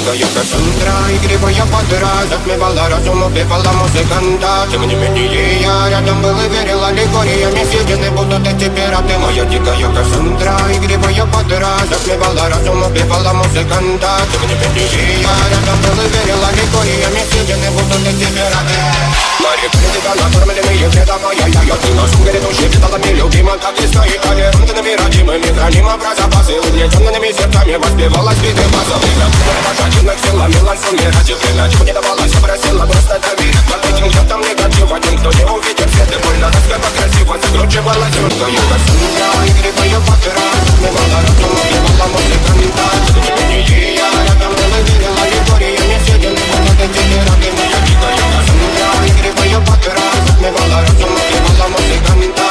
дикая Кассандра, игривая подра, затмевала разум, убивала музыканта. Тем не менее я рядом был и верил аллегориями, съедены будут эти пираты. Моя дикая Кассандра, игривая подра, затмевала разум, убивала музыканта. Тем не менее я рядом был и верил аллегориями, съедены будут эти пираты. Мари критика, накормленные вредом, ай-яй-яй, ты наш грядущий питалами любима, как и стоит толерантными, родимыми, хранимо про запасы, угнетенными сердцами воспевалась биты базовых. Пожаденных силами лансом не разделена, чего не давалась, просила просто доверить. Под этим ядом негатив один, кто не увидит свет, и больно раскрыва красиво закручивала тёрка. Юга Сандра, игривая подра, затмевала разум, убивала музыканта. Тем не менее я рядом был и верил аллегориями, съедены будут эти пираты. Моя дикая Кассандра, игривая подра, затмевала разум, убивала музыканта.